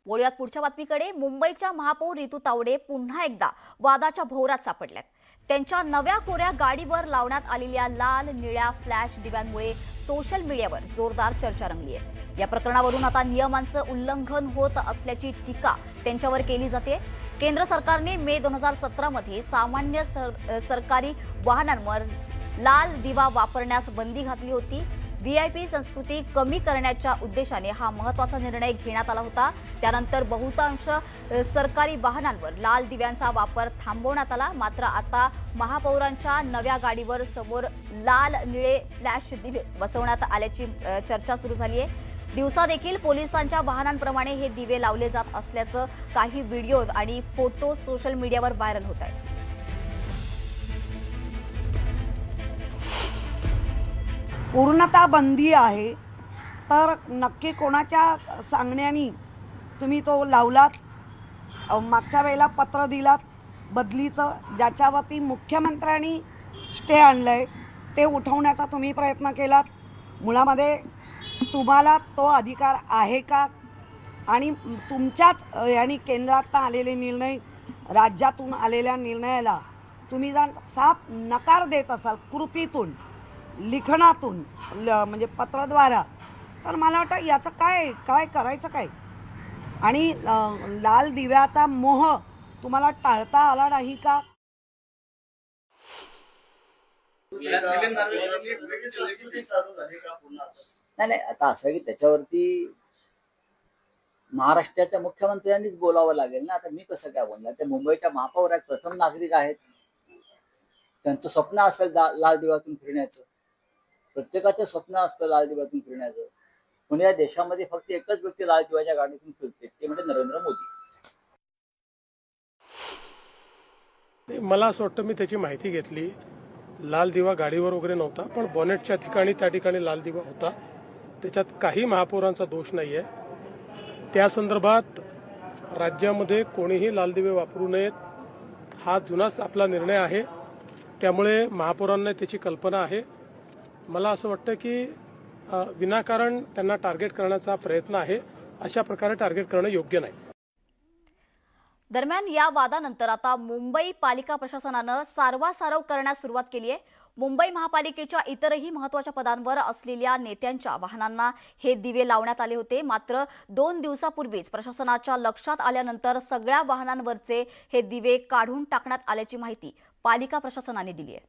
वळूयात पुढच्या बातमीकडे। मुंबईच्या महापौर रितू तावडे पुन्हा एकदा वादाच्या भोवऱ्यात सापडल्यात। त्यांच्या नव्या कोऱ्या गाडीवर लावण्यात आलेल्या लाल निळ्या फ्लॅश दिव्यांमुळे सोशल मीडियावर जोरदार चर्चा रंगली आहे। या प्रकरणावरून आता नियमांचं उल्लंघन होत असल्याची टीका त्यांच्यावर केली जाते। केंद्र सरकारने मे 2017 मध्ये सामान्य सरकारी वाहनांवर लाल दिवा वापरण्यास बंदी घातली होती। व्हीआयपी संस्कृती कमी करण्याच्या उद्देशाने हा महत्त्वाचा निर्णय घेण्यात आला होता। त्यानंतर बहुतांश सरकारी वाहनांवर लाल दिव्यांचा वापर थांबवण्यात आला। मात्र आता महापौरांच्या नव्या गाडीवर समोर लाल निळे फ्लॅश दिवे बसवण्यात आल्याची चर्चा सुरू झाली आहे। दिवसा देखील पोलिसांच्या वाहनांप्रमाणे हे दिवे लावले जात असल्याचं काही व्हिडिओ आणि फोटो सोशल मीडियावर व्हायरल होत आहेत। पूर्णतः बंदी आहे, तर नक्की कोणाच्या सांगण्यानी तुम्ही तो लावलात? मागच्या वेळेला पत्र दिलात बदलीचं, ज्याच्यावरती मुख्यमंत्र्यांनी स्टे आणलंय, ते उठवण्याचा तुम्ही प्रयत्न केलात। मुळामध्ये तुम्हाला तो अधिकार आहे का? आणि तुमच्याच यानी केंद्रातून आलेले निर्णय, राज्यातून आलेल्या निर्णयाला तुम्ही जर साफ नकार देत असाल कृतीतून, लिखणातून, म्हणजे पत्राद्वारा, तर मला वाटतं याचं काय काय करायचं काय? आणि लाल दिव्याचा मोह तुम्हाला टाळता आला नाही का? नाही, आता असं की त्याच्यावरती महाराष्ट्राच्या मुख्यमंत्र्यांनीच बोलावं लागेल ना। आता मी कसं काय बोलणार? ते मुंबईच्या महापौर आहेत, प्रथम नागरिक आहेत, त्यांचं स्वप्न असेल लाल दिव्यातून फिरण्याचं। प्रत्येकाचं स्वप्न असतं लाल दिव्यातून फिरण्याचं। पण या देशामध्ये फक्त एकच व्यक्ती लाल दिव्याच्या गाडीतून फिरते, ते म्हणजे नरेंद्र मोदी। मला असं वाटतं मी त्याची माहिती घेतली। लाल दिवा गाडीवर वगैरे नव्हता, पण बॉनेटच्या ठिकाणी त्या ठिकाणी लाल दिवा होता। त्याच्यात काही महापौरांचा दोष नाही आहे। त्या संदर्भात राज्यामध्ये कोणीही लाल दिवे वापरू नयेत हा जुनाच आपला निर्णय आहे। त्यामुळे महापौरांना त्याची कल्पना आहे। मला असं वाटतं की विनाकारण त्यांना टार्गेट करण्याचा प्रयत्न आहे। अशा प्रकारे टार्गेट करणं योग्य नाही। दरम्यान या वादानंतर आता मुंबई पालिका प्रशासनानं सारवासारव करण्यास सुरुवात केली आहे। मुंबई महापालिकेच्या इतरही महत्त्वाच्या पदांवर असलेल्या नेत्यांच्या वाहनांना हे दिवे लावण्यात आले होते। मात्र 2 दिवसापूर्वीच प्रशासनाच्या लक्षात आल्यानंतर सगळ्या वाहनांवरचे हे दिवे काढून टाकण्यात आल्याची माहिती पालिका प्रशासनाने दिली आहे।